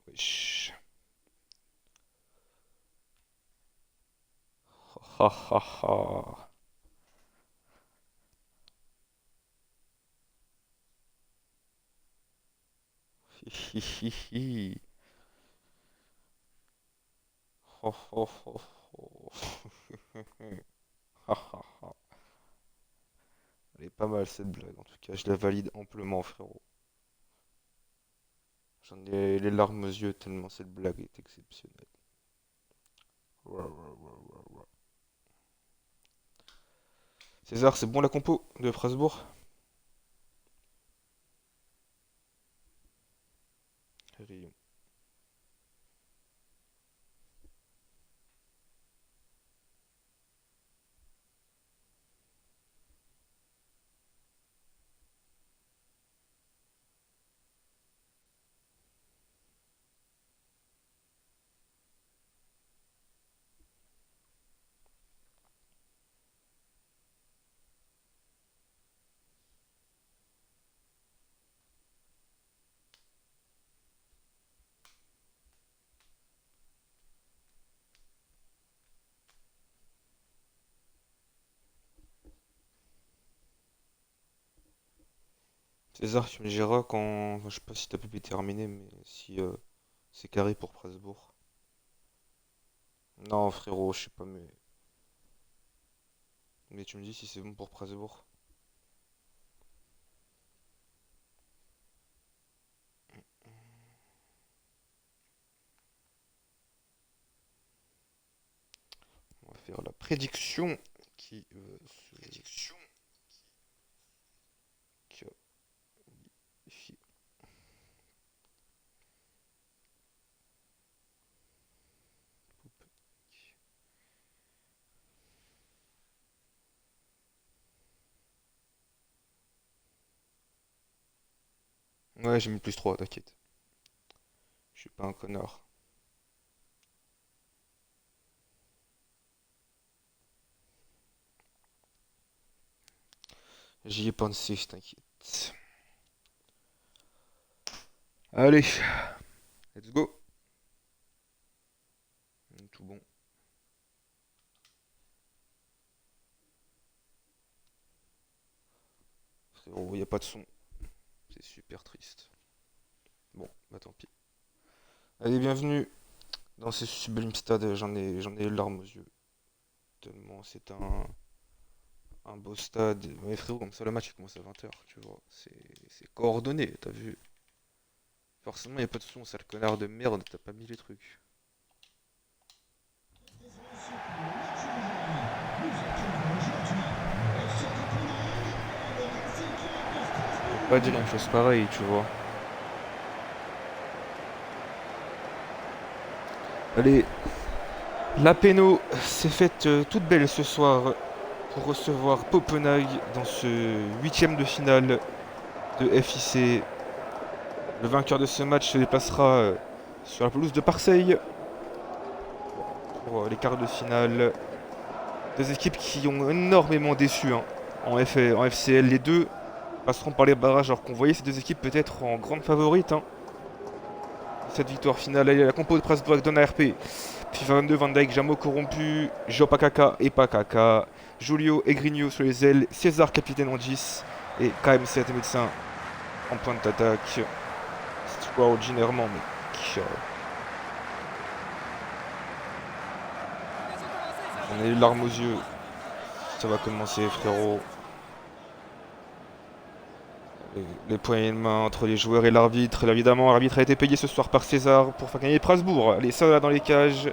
Wesh. Ha ha ha. Hi hi hi hi. Ho ho ho ho. Ha ha ha. Elle est pas mal cette blague, en tout cas, je la valide amplement, frérot. J'en ai les larmes aux yeux tellement cette blague est exceptionnelle. Ouah, ouah, ouah, ouah, ouah. César, c'est bon la compo de Strasbourg? Rayon. César, tu me diras quand. Enfin, je sais pas si ta pub est terminée, mais si c'est carré pour Strasbourg. Non, frérot, je sais pas, mais tu me dis si c'est bon pour Strasbourg. On va faire la prédiction qui se qualifie. Ouais, j'ai mis +3, t'inquiète. Je suis pas un connard. J'y ai pensé, t'inquiète. Allez, let's go. Tout bon. Frérot, y a pas de son. C'est super triste. Bon, bah tant pis. Allez, bienvenue dans ce sublime stade. J'en ai les larmes aux yeux. Tellement c'est un beau stade. Mais frérot, comme ça, le match il commence à 20h, tu vois. C'est coordonné, t'as vu. Forcément, y a pas de son, sale connard de merde, t'as pas mis les trucs. Faut pas dire une chose pareille, tu vois. Allez, la péno s'est faite toute belle ce soir pour recevoir Copenhague dans ce huitième de finale de FIC. Le vainqueur de ce match se déplacera sur la pelouse de Marseille pour les quarts de finale. Deux équipes qui ont énormément déçu hein, en FCL. Les deux passeront par les barrages alors qu'on voyait ces deux équipes peut-être en grande favorite. Hein. Cette victoire finale, allez, la compo de Strasbourg donne RP. FIFA 22, Van Dijk, Jamo corrompu, Jo Pakaka et Pakaka, Julio et Grigno sur les ailes, César capitaine en 10 et KM7 médecin en point d'attaque. Extraordinairement, mais j'en ai les larmes aux yeux. Ça va commencer, frérot. Les poignées de main entre les joueurs et l'arbitre. Évidemment, l'arbitre a été payé ce soir par César pour faire gagner Strasbourg. Allez, ça là dans les cages.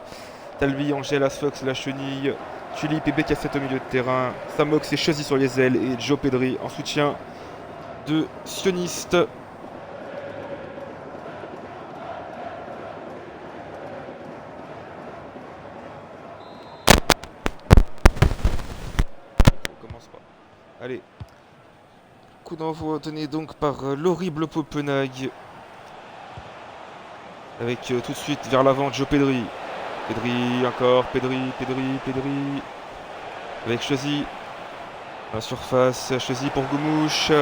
Talbi, Angel, Asfox, la chenille. Tulip et BK7 au milieu de terrain. Samox et Chazy sur les ailes. Et Joe Pedri en soutien de sioniste. On commence pas. Allez. Coup d'envoi donné donc par l'horrible Copenhague. Avec tout de suite vers l'avant Joe Pedri. Pedri encore, Pedri. Avec Chazy. La surface, Chazy pour Goumouche.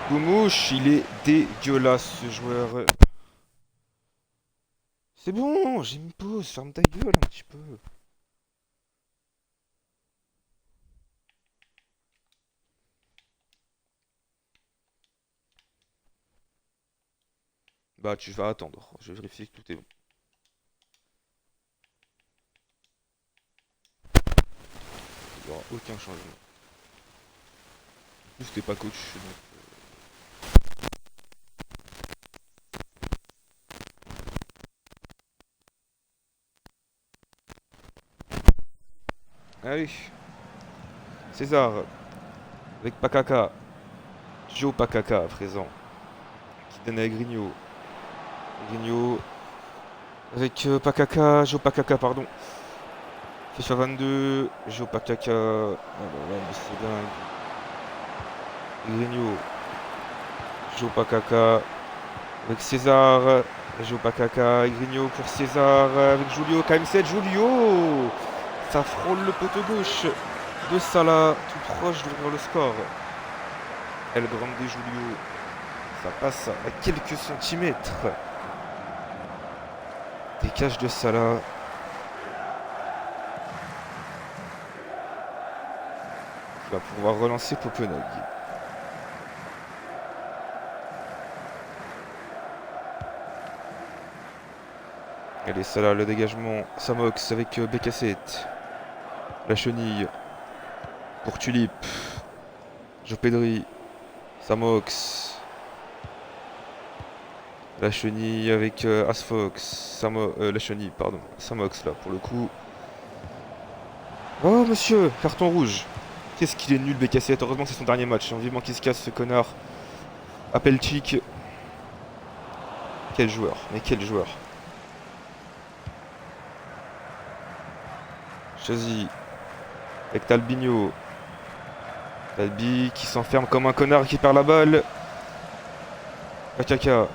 Goumouche, il est dégueulasse ce joueur. C'est bon, j'ai une pause, ferme ta gueule un petit peu. Bah tu vas attendre, je vérifie que tout est bon. Il n'y aura aucun changement. En plus t'es pas coach, donc... Allez, César, avec Pakaka, Joe Pakaka à présent, qui donne à Grigno. Grigno, avec Pakaka, Joe Pakaka, pardon. FIFA 22, Joe Pakaka, oh là là, mais c'est dingue. Grigno, Joe Pakaka, avec César, Joe Pakaka, Grigno pour César, avec Julio, KM7, Julio. Ça frôle le poteau gauche de Salah, tout proche d'ouvrir le score. El Grande Julio, ça passe à quelques centimètres. Décage de Salah. Il va pouvoir relancer Copenhague. Allez, Salah, le dégagement. Samox avec Bécassette. La chenille pour Tulip. Joe Pedri. Samox. La chenille avec Asfox. La chenille, pardon. Samox là pour le coup. Oh monsieur, carton rouge. Qu'est-ce qu'il est nul Bécassette. Heureusement c'est son dernier match. Vivement qu'il se casse ce connard. Appel chic. Quel joueur, mais quel joueur. Chazy. Avec Talbinho. Talbi qui s'enferme comme un connard qui perd la balle. Pakaka.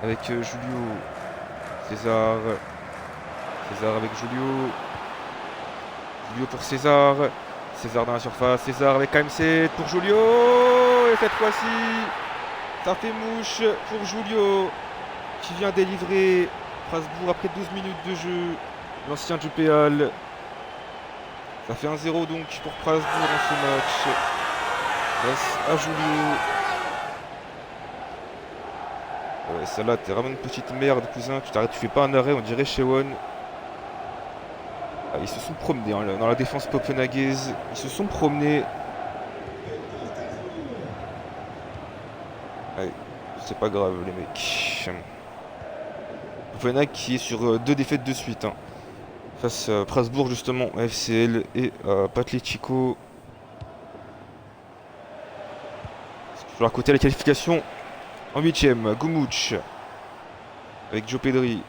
Avec Julio. César. César avec Julio. Julio pour César. César dans la surface. César avec KM7 pour Julio. Et cette fois-ci, ça fait mouche pour Julio. Qui vient délivrer Strasbourg après 12 minutes de jeu. L'ancien du Péal. Ça fait 1-0 donc pour Strasbourg dans ce match. Grâce à Julio. Ouais, celle-là, t'es vraiment une petite merde, cousin. Tu t'arrêtes, tu fais pas un arrêt, on dirait chez One. Ah, ils se sont promenés hein, dans la défense copenhagaise. Ils se sont promenés. Allez, c'est pas grave, les mecs. Copenhague qui est sur 2 défaites de suite. Hein. Face à Strasbourg, justement, FCL et Patletico. Sur leur côté, la qualification en 8ème. Goumouch. Avec Joe Pedri.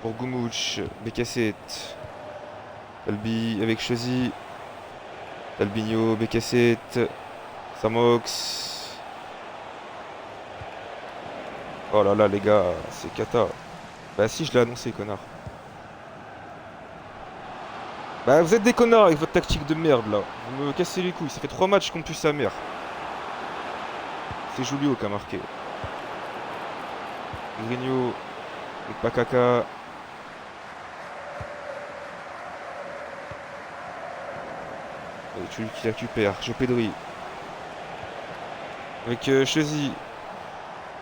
Pour Goumouch. Bécassette. Talbi avec Chazy. Talbinho, Bécassette. Samox. Oh là là, les gars, c'est cata. Bah si, je l'ai annoncé, connard. Bah vous êtes des connards avec votre tactique de merde, là. Vous me cassez les couilles. Ça fait 3 matchs qu'on pue sa mère. C'est Julio qui a marqué. Grigno. Avec Pakaka. Et tu qui récupère. Joe Pedri. Avec Chazy.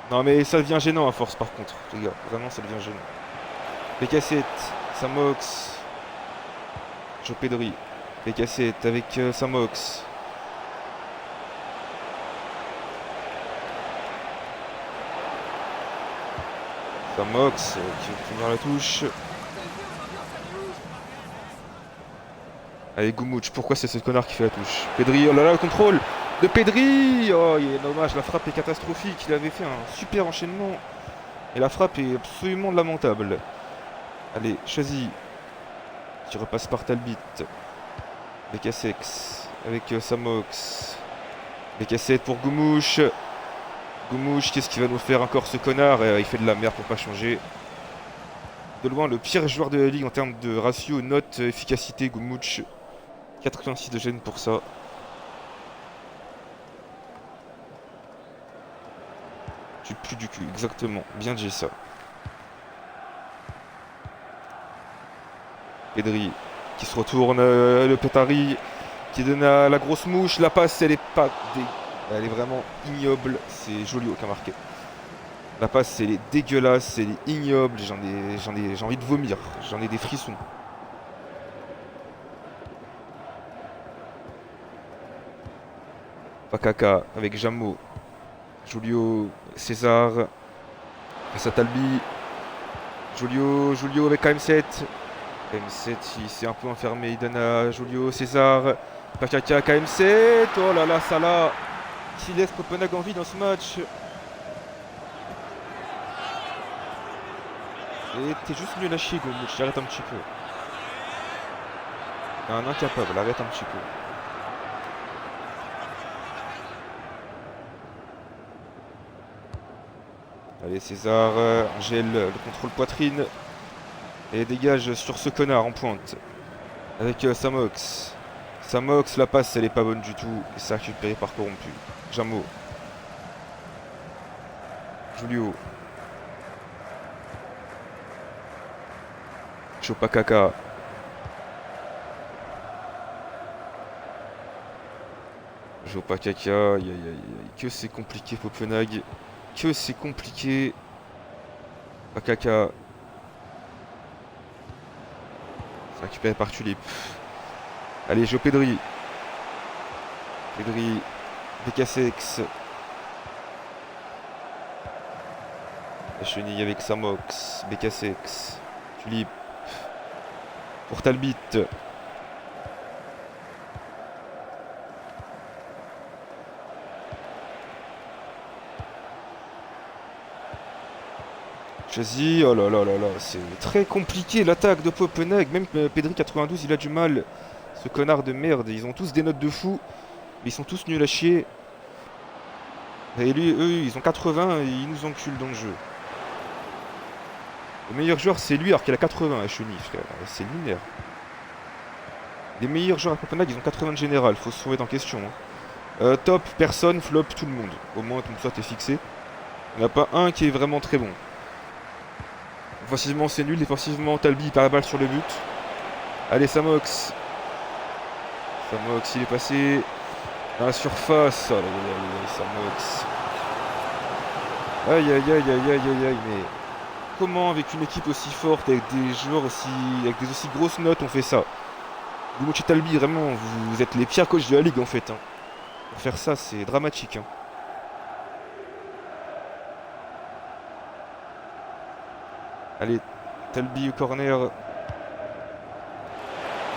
Non mais ça devient gênant à force par contre, les gars. Vraiment ça devient gênant. Bécassette. Samox. Joe Pedri. Bécassette avec Samox. Samox qui va finir la touche. Allez Goumouch, pourquoi c'est ce connard qui fait la touche? Pedri, oh là là, le contrôle de Pedri. Oh, il est dommage, la frappe est catastrophique. Il avait fait un super enchaînement. Et la frappe est absolument lamentable. Allez, Chazy. Qui repasse par Talbit. Bécassex avec Samox. Bécassette pour Goumouch. Goumouch, qu'est-ce qu'il va nous faire encore ce connard? Il fait de la merde pour pas changer. De loin, le pire joueur de la ligue en termes de ratio, note, efficacité, Goumouch. 86 de gêne pour ça. Tu pues du cul, exactement. Bien dit ça. Pedri qui se retourne, le Petari qui donne à la grosse mouche. La passe, elle est pas... Elle est vraiment ignoble. C'est Joliot qui a marqué. La passe, elle est dégueulasse, elle est ignoble. J'ai envie de vomir. J'en ai des frissons. Pakaka avec Jameau. Julio, César. Face à Talbi. Julio avec KM7. KM7, il s'est un peu enfermé. Il donne à Julio, César. Pakaka, KM7. Oh là là, Salah qui laisse Copenhague en vie dans ce match. Et t'es juste nul à chier, Goumouch. Arrête un petit peu. T'es un incapable, arrête un petit peu. Allez, César, Angèle, le contrôle poitrine. Et dégage sur ce connard en pointe. Avec Samox. Samox, la passe, elle est pas bonne du tout. Et c'est récupéré par Corrompu. Jameau. Julio. Chopakaka. Chopakaka. Aïe aïe aïe aïe. Que c'est compliqué, Copenhague. Que c'est compliqué. Pakaka. C'est récupéré par Tulip. Allez, Jo Pedri. Pedri. BKCX. La chenille avec Samox. BKCX. Tulip. Pour Talbit. Chazzy, oh là là là là, c'est très compliqué l'attaque de Copenhague. Même Pedri 92, il a du mal. Ce connard de merde, ils ont tous des notes de fou. Mais ils sont tous nuls à chier. Et lui, eux, ils ont 80 et ils nous enculent dans le jeu. Le meilleur joueur, c'est lui alors qu'il a 80 à chenille, frère. C'est lunaire. Les meilleurs joueurs à Copenhague, ils ont 80 de général. Faut se remettre en question. Hein. Top, personne, flop, tout le monde. Au moins, comme ça, t'es fixé. Il n'y en a pas un qui est vraiment très bon. Offensivement, c'est nul. Défensivement, Talbi, il perd la balle sur le but. Allez, Samox. Samox, il est passé dans la surface. Oh là là là, Samox. Aïe, aïe, aïe, aïe, aïe, aïe, aïe, mais... Comment, avec une équipe aussi forte, avec des joueurs aussi... avec des aussi grosses notes, on fait ça? Goumouch et Talbi, vraiment, vous êtes les pires coachs de la ligue, en fait. Hein. Pour faire ça, c'est dramatique. Hein. Allez, Talbi au corner.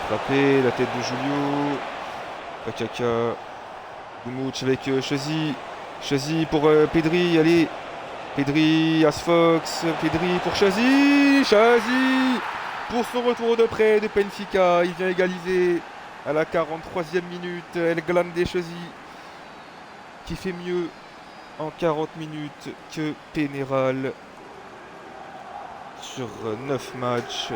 Frappé, la tête de Julio. Pakaka. Goumouch avec Chazzy. Chazzy pour Pedri, allez. Pedri, Asfox, Pedri pour Chazzy. Chazzy pour son retour de près de Benfica. Il vient égaliser à la 43e minute. El Grande Chazzy qui fait mieux en 40 minutes que Pénéral. Sur 9 matchs.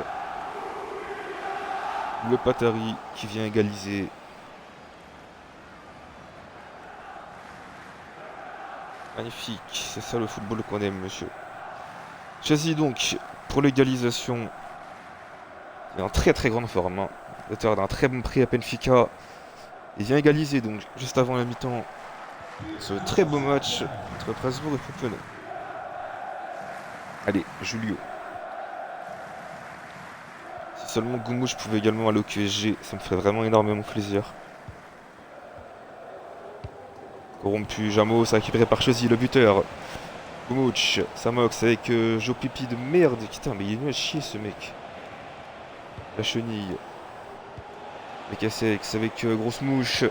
Le Patari qui vient égaliser. Magnifique, c'est ça le football qu'on aime, monsieur. Chazzy donc pour l'égalisation. Il est en très très grande forme. Hein. L'auteur d'un très bon prix à Benfica. Il vient égaliser donc juste avant la mi-temps. Ce très beau match entre Strasbourg et Copenhague. Allez, Julio. Si seulement Goumouch pouvait également aller au QSG, ça me ferait vraiment énormément plaisir. Corrompu, Jameau, ça récupéré par Chazzy, le buteur. Goumouch, Samox avec Jo Pipi de merde. Putain, mais il est nul à chier ce mec. La chenille. BKCX avec grosse mouche.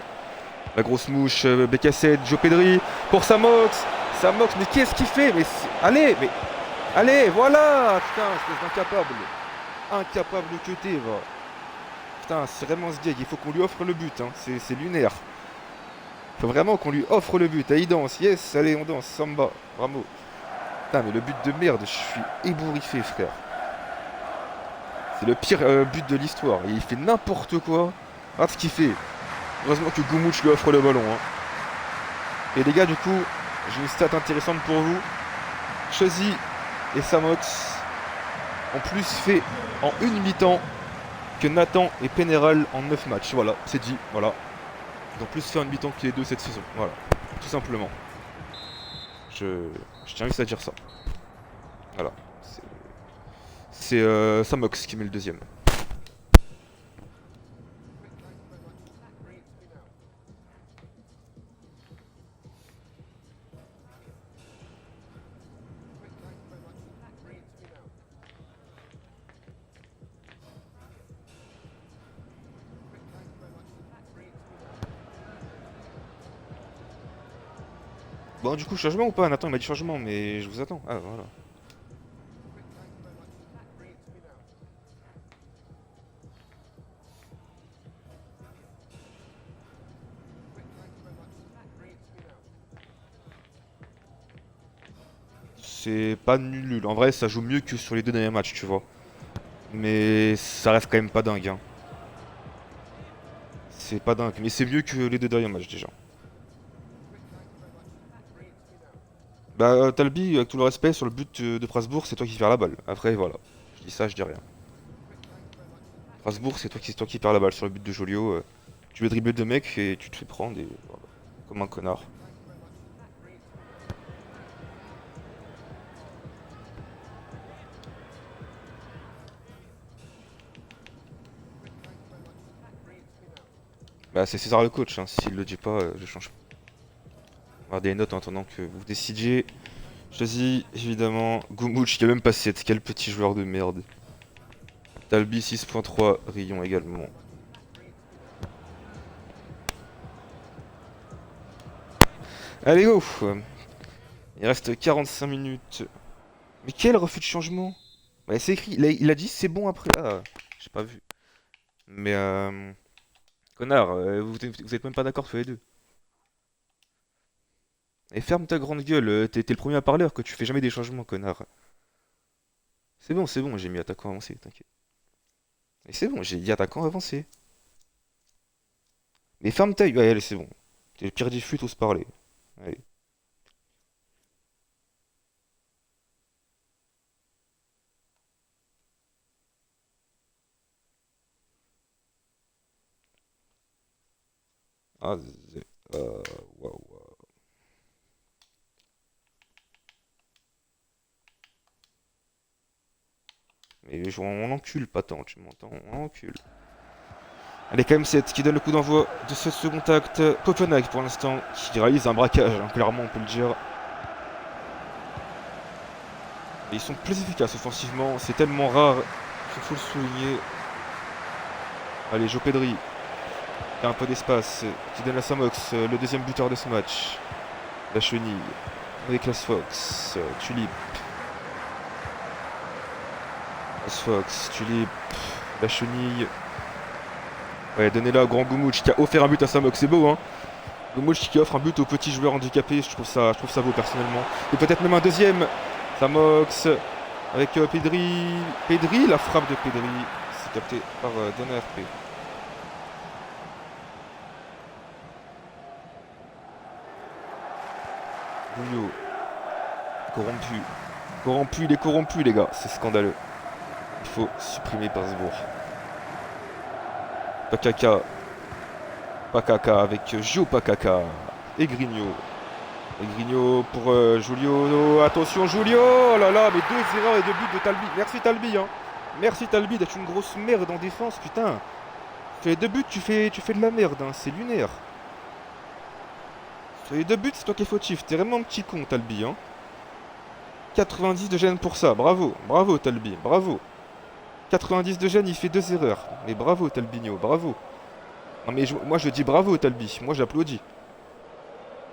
La grosse mouche, BK7, Jo Pedri pour Samox. Samox, mais qu'est-ce qu'il fait? Mais allez, mais... Allez, voilà. Putain, espèce d'incapable. Incapable que t'es, va. Putain, c'est vraiment ce gag, il faut qu'on lui offre le but, hein. C'est lunaire. Faut vraiment qu'on lui offre le but. Allez, il danse, yes, allez, on danse, samba, bravo. Putain, mais le but de merde, je suis ébouriffé, frère. C'est le pire but de l'histoire. Il fait n'importe quoi. Regarde ce qu'il fait. Heureusement que Goumouch lui offre le ballon. Hein. Et les gars, du coup, j'ai une stat intéressante pour vous. Chelsea et Samox ont plus fait en une mi-temps que Nathan et Pénéral en 9 matchs. Voilà, c'est dit, voilà. Ils ont plus fait en une mi-temps que les deux cette saison, voilà, tout simplement. Je tiens juste à dire ça. Voilà. C'est Samox qui met le deuxième. Bon, du coup, changement ou pas? Nathan il m'a dit changement, mais je vous attends. Ah, voilà. C'est pas nul. En vrai, ça joue mieux que sur les deux derniers matchs, tu vois. Mais ça reste quand même pas dingue, hein. C'est pas dingue, mais c'est mieux que les deux derniers matchs déjà. Bah, Talbi, avec tout le respect, sur le but de Strasbourg, c'est toi qui perds la balle. Après, voilà. Je dis ça, je dis rien. Strasbourg, c'est toi qui perds la balle sur le but de Joliot. Tu veux dribbler deux mecs et tu te fais prendre et voilà. Comme un connard. Bah, c'est César le coach, hein. S'il le dit pas, je change pas. Regardez les notes en attendant que vous décidiez. Choisis évidemment Goumouch qui a même pas 7. Quel petit joueur de merde. Talbi 6.3, Rion également. Allez go. Il reste 45 minutes. Mais quel refus de changement? Ouais, c'est écrit, il a dit c'est bon après. Ah, j'ai pas vu. Mais connard, vous êtes même pas d'accord tous les deux. Et ferme ta grande gueule, t'es le premier à parler alors que tu fais jamais des changements, connard. C'est bon, j'ai mis attaquant avancé, t'inquiète. Et c'est bon, j'ai dit attaquant avancé. Mais ferme ta gueule, ouais, allez, c'est bon. T'es le pire des flûtes, ose parler. Allez. Ah, waouh. Mais on encule, pas tant, tu m'entends? On encule. Allez, KM7 qui donne le coup d'envoi de ce second acte. Copenhague pour l'instant qui réalise un braquage, hein, clairement on peut le dire. Et ils sont plus efficaces offensivement, c'est tellement rare, il faut le souligner. Allez, Joe Pedri, qui a un peu d'espace, qui donne à Samox, le deuxième buteur de ce match. La chenille, avec Las Fox, Tulip. Las Fox, Tulip, la chenille. Ouais, donnez-la au grand Goumouch qui a offert un but à Samox, c'est beau hein. Goumouch qui offre un but au petit joueur handicapé, je trouve ça beau personnellement. Et peut-être même un deuxième. Samox avec Pedri. Pedri, la frappe de Pedri. C'est capté par Donner RP. Bouillot. Corrompu. Corrompu, il est corrompu les gars, c'est scandaleux. Il faut supprimer Strasbourg. Pakaka. Pakaka avec Gio Pakaka. Et Grigno. Et Grigno pour Julio. Attention Julio. Oh là là, mais deux erreurs et deux buts de Talbi. Merci Talbi hein. Merci Talbi d'être une grosse merde en défense, putain. Sur les deux buts, tu fais de la merde, hein. C'est lunaire. Sur les deux buts, c'est toi qui es fautif. T'es vraiment un petit con, Talbi, hein. 90 de gêne pour ça. Bravo, bravo Talbi, bravo. 90 de gêne, il fait deux erreurs. Mais bravo Talbinho, bravo. Non mais moi je dis bravo Talbi, moi j'applaudis.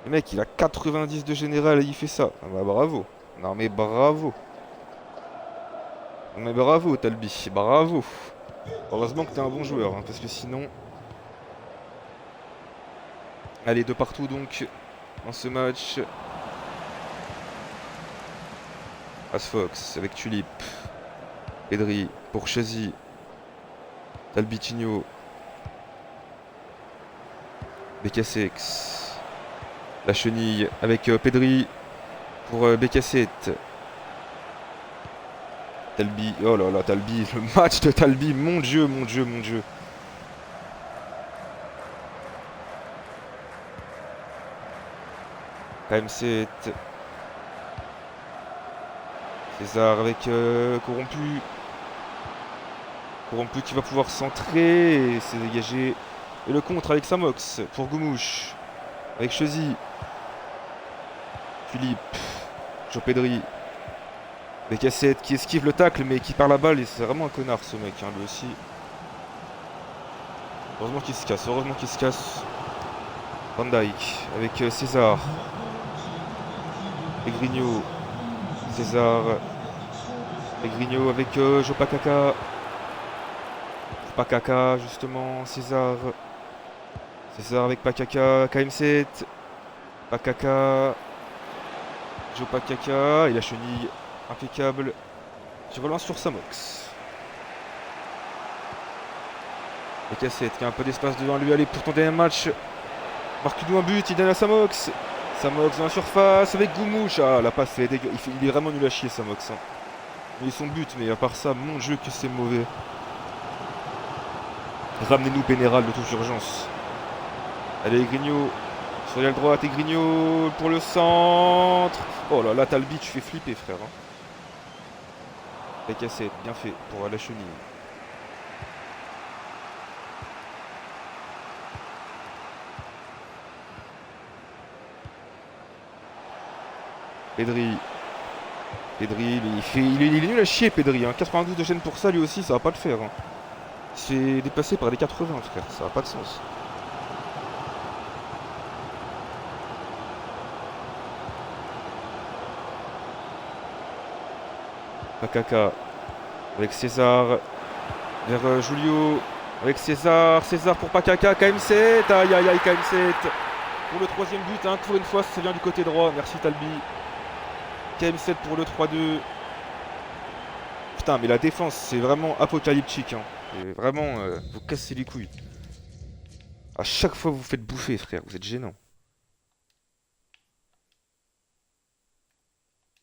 Le mec il a 90 de général et il fait ça. Ah bah bravo. Non mais bravo. Non mais bravo Talbi, bravo. Heureusement que t'es un bon joueur, hein, parce que sinon... Allez, de partout donc, dans ce match. Asfox avec Tulip. Pedri pour Chazy. Talbitinho. Becassex. La chenille avec Pedri pour Becasset. Talbi, oh là là, Talbi, le match de Talbi, mon dieu, mon dieu, mon dieu. KM7. César avec Corrompu. Corrompu qui va pouvoir centrer et c'est dégagé. Et le contre avec Samox pour Goumouche. Avec Chesy. Philippe. Joe Pedri. BK7 qui esquive le tacle mais qui perd la balle et c'est vraiment un connard ce mec hein, lui aussi. Heureusement qu'il se casse, heureusement qu'il se casse. Van Dijk avec César. Grigno. César. Grigno avec Jopakaka. Pakaka justement, César. César avec Pakaka, KM7. Pakaka. Joe Pakaka. Et la chenille impeccable. Qui relance sur Samox. Et Cassette qui a un peu d'espace devant lui. Allez pour ton dernier match. Marque-nous un but, il donne à Samox. Samox dans la surface avec Goumouche. Ah la passe est dégueu. Il est vraiment nul à chier Samox. Hein. Il son but, mais à part ça, mon jeu que c'est mauvais. Ramenez-nous Pénéral de toute urgence. Allez Grigno. Sur l'aile droite et Grigno pour le centre. Oh là là, Talbi, tu fais flipper frère. Hein. Et Cassette, bien fait pour la chenille. Pedri. Pedri, il est nul à chier Pedri. Hein. 92 de chaîne pour ça, lui aussi, ça va pas le faire. Hein. Il se fait dépasser par des 80 frère, ça a pas de sens. Pakaka avec César vers Julio avec César, César pour Pakaka, KM7, aïe aïe aïe KM7 pour le troisième but, hein. Pour une fois ça vient du côté droit, merci Talbi. KM7 pour le 3-2. Putain mais la défense c'est vraiment apocalyptique hein. Et vraiment vous cassez les couilles. À chaque fois vous vous faites bouffer frère, vous êtes gênant.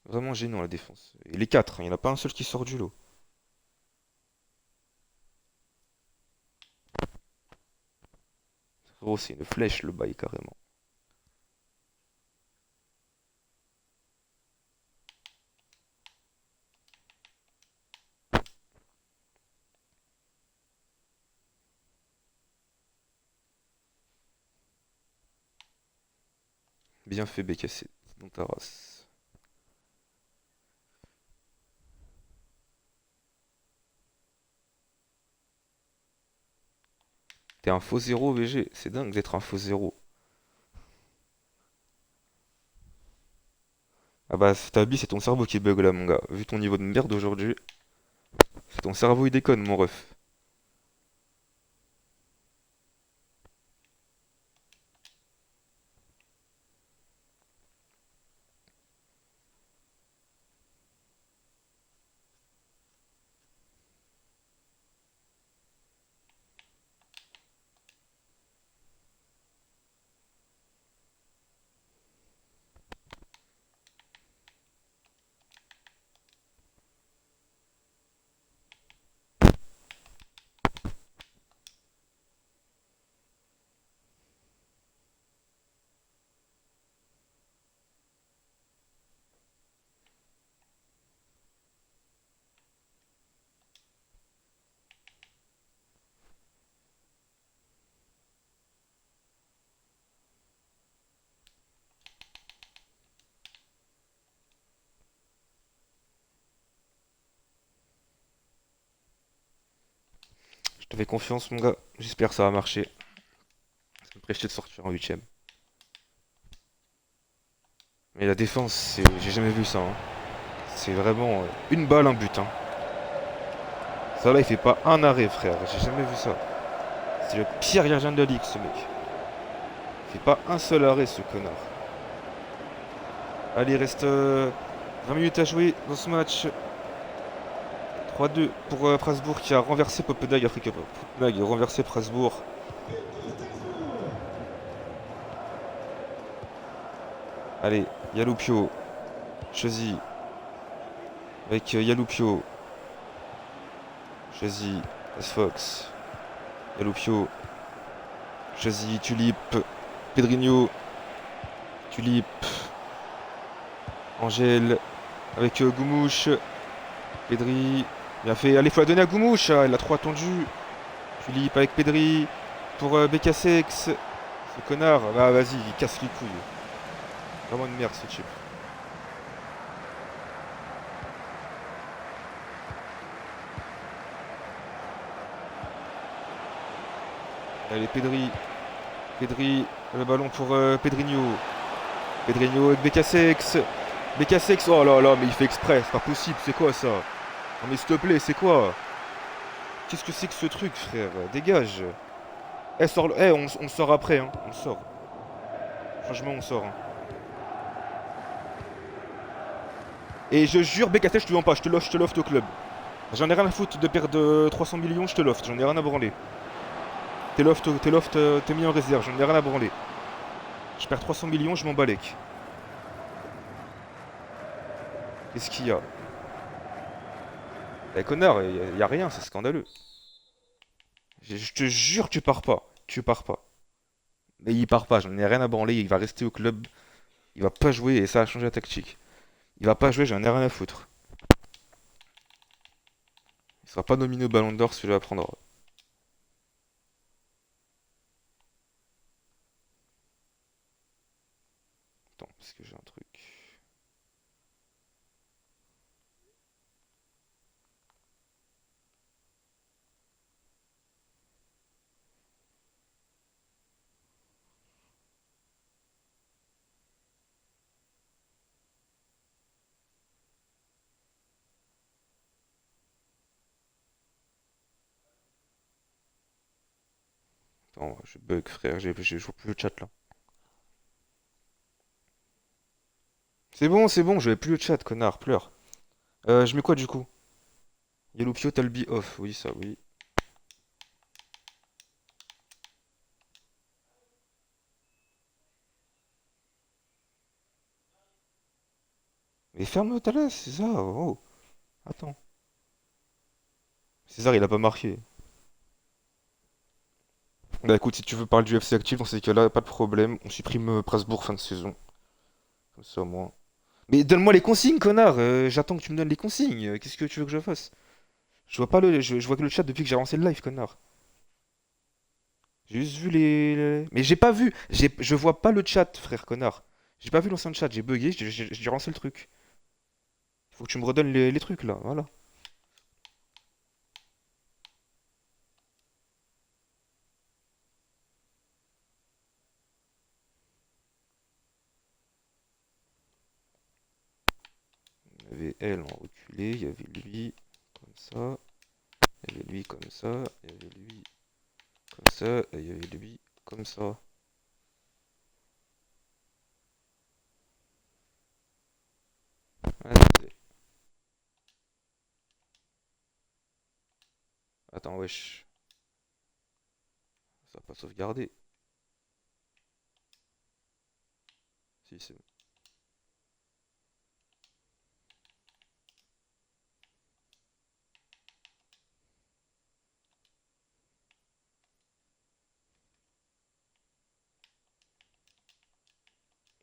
Vraiment gênant la défense. Et les 4, il n'y en a pas un seul qui sort du lot. Gros, c'est une flèche le bail carrément. Bien fait BKC dans ta race. T'es un faux zéro VG, c'est dingue d'être un faux zéro. Ah bah Tabi c'est ton cerveau qui bug là mon gars. Vu ton niveau de merde aujourd'hui, c'est ton cerveau il déconne mon ref. Je te fais confiance mon gars, j'espère que ça va marcher. Ça me ferait chier de sortir en 8ème. Mais la défense, j'ai jamais vu ça. Hein. C'est vraiment une balle, un but. Hein. Ça là il fait pas un arrêt frère, j'ai jamais vu ça. C'est le pire gardien de la ligue ce mec. Il fait pas un seul arrêt ce connard. Allez, il reste 20 minutes à jouer dans ce match. 3-2 pour Prasbourg qui a renversé Poppendag après que Poppendag a renversé Prasbourg. Allez, Yaloupio. Chesy. Avec Yaloupio. Chazy, Fox, Yalopio, Chazy, Tulip, Pedrinho, Tulip, Angèle, avec Goumouche, Pedri, bien fait, allez, faut la donner à Goumouche, ah, elle a trop attendu. Tulip avec Pedri, pour Becassex, ce connard, bah vas-y, il casse les couilles. Vraiment une merde ce type. Allez, Pedri, Pedri, le ballon pour Pedrinho. Pedrinho avec Becassex. Becassex, oh là là, mais il fait exprès, c'est pas possible, c'est quoi ça? Non mais s'il te plaît, c'est quoi? Qu'est-ce que c'est que ce truc, frère? Dégage. Eh, sort, eh, on sort après, hein. On sort. Franchement, on sort. Hein. Et je jure, Becassex, je te vends pas, je te l'offre au club. J'en ai rien à foutre de perdre 300 millions, je te l'offre, j'en ai rien à branler. T'es mis en réserve, j'en ai rien à branler. Je perds 300 millions, je m'en balèque. Qu'est-ce qu'il y a? Eh connard, y a rien, c'est scandaleux. Je te jure, tu pars pas. Tu pars pas. Mais il part pas, j'en ai rien à branler, il va rester au club. Il va pas jouer et ça a changé la tactique. Il va pas jouer, j'en ai rien à foutre. Il sera pas nominé au Ballon d'Or, celui-là prendra. Attends, parce que j'ai un truc. Attends, je bug frère, j'ai joué plus le chat là. C'est bon, je vais plus le chat, connard, pleure. Je mets quoi du coup? Yellow Talbi off, oui ça, oui. Mais ferme ta là, César, oh. Attends. César il a pas marqué. Bah écoute, si tu veux parler du FC actif dans ces cas-là, pas de problème. On supprime Prasbourg fin de saison. Comme ça, moi. Mais donne-moi les consignes, connard! J'attends que tu me donnes les consignes. Qu'est-ce que tu veux que je fasse? Je vois pas je vois que le chat depuis que j'ai lancé le live, connard. J'ai juste vu Mais j'ai pas vu! Je vois pas le chat, frère, connard. J'ai pas vu l'ancien chat, j'ai bugué, j'ai lancé le truc. Faut que tu me redonnes les trucs là, voilà. Il y avait elle en reculé, il y avait lui comme ça, il y avait lui comme ça, il y avait lui comme ça, et il y avait lui comme ça. Ouais, attends, wesh. Ça va pas sauvegarder. Si, c'est bon.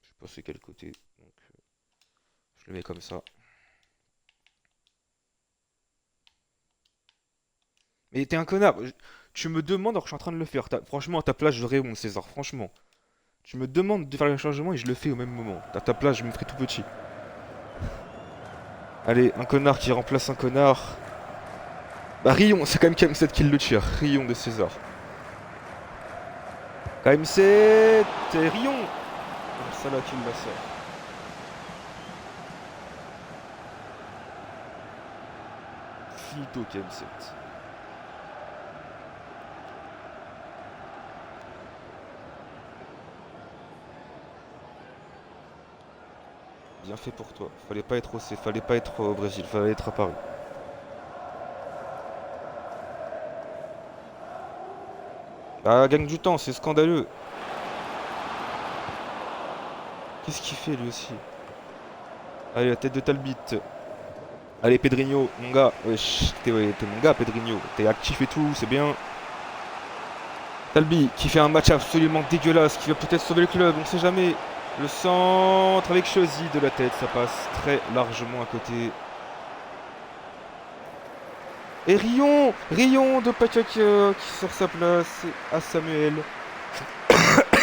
Je sais pas c'est quel côté. Donc, je le mets comme ça. Mais t'es un connard. Tu me demandes alors que je suis en train de le faire. Franchement, à ta place, j'aurais honte, César. Franchement. Tu me demandes de faire le changement et je le fais au même moment. À ta place, je me ferai tout petit. Allez, un connard qui remplace un connard. Bah, Rion, c'est quand même KM7 qui le tire. Rion de César. KM7 et Rion. Comme ça là qui la sort. Fito KM7. Bien fait pour toi. Fallait pas être au Brésil, fallait être à Paris. Bah, gagne du temps, c'est scandaleux. Qu'est-ce qu'il fait lui aussi? Allez, la tête de Talbot. Allez, Pedrinho, mon gars. Wesh, t'es mon gars, Pedrinho. T'es actif et tout, c'est bien. Talbi qui fait un match absolument dégueulasse, qui va peut-être sauver le club, on sait jamais. Le centre avec Chosy de la tête, ça passe très largement à côté. Et Rion de Pakaka qui sort sa place à Samuel.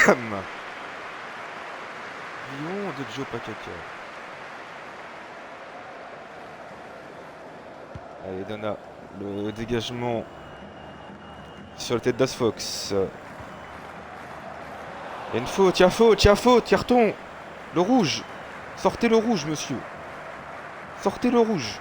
Rion de Joe Pakaka. Allez, Donna, le dégagement sur la tête d'Asfox. Il y a une faute, il y a faute, carton. Le rouge. Sortez le rouge, monsieur. Sortez le rouge.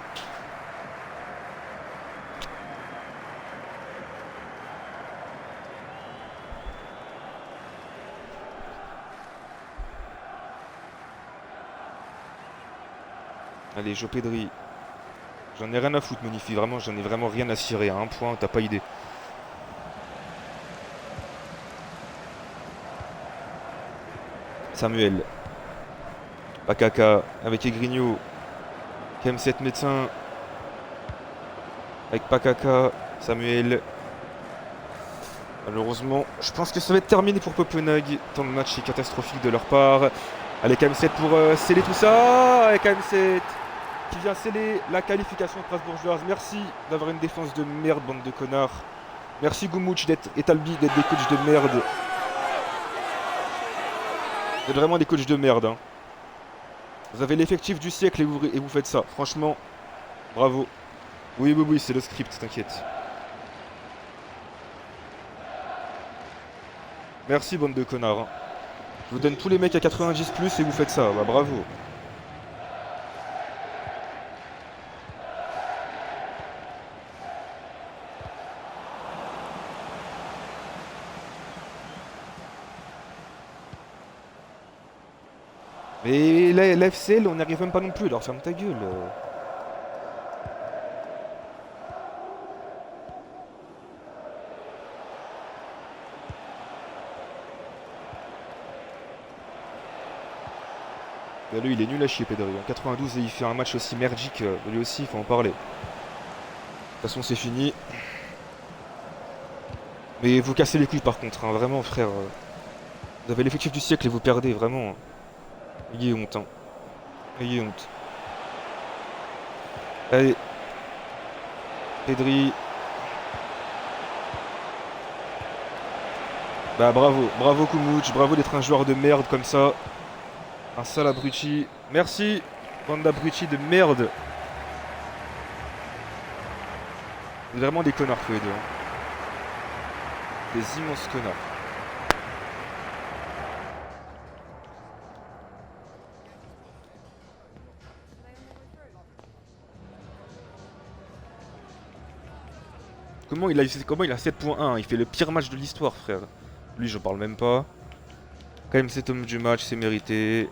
Allez, Joe Pedri. J'en ai rien à foutre, Monifi. Vraiment, j'en ai vraiment rien à cirer. À un point, t'as pas idée. Samuel. Pakaka avec Egrigno. KM7 médecin. Avec Pakaka. Samuel. Malheureusement, je pense que ça va être terminé pour Copenhague. Tant le match est catastrophique de leur part. Allez, KM7 pour sceller tout ça. Allez, KM7 qui vient sceller la qualification strasbourgeoise. Merci d'avoir une défense de merde, bande de connards. Merci Goumouch et Talbi d'être des coachs de merde. Vous êtes vraiment des coachs de merde. Hein. Vous avez l'effectif du siècle et vous faites ça. Franchement, bravo. Oui, c'est le script, t'inquiète. Merci, bande de connards. Hein. Je vous donne tous les mecs à 90 plus et vous faites ça. Bah bravo. Mais la FCL, on n'y arrive même pas non plus, alors ferme ta gueule. Bah, lui, il est nul à chier, Pedri. En 92, et il fait un match aussi merdique. Lui aussi, il faut en parler. De toute façon, c'est fini. Mais vous cassez les couilles, par contre. Hein, vraiment, frère. Vous avez l'effectif du siècle et vous perdez, vraiment. Ayez honte. Hein. Ayez honte. Allez. Pedri. Bah bravo Koumouch, bravo d'être un joueur de merde comme ça. Un sale abruti. Merci, bande d'abrutis de merde. Vous êtes vraiment des connards tous les deux. Hein. Des immenses connards. Comment il a 7.1? Il fait le pire match de l'histoire, frère. Lui, je parle même pas. Quand même, cet homme du match, c'est mérité.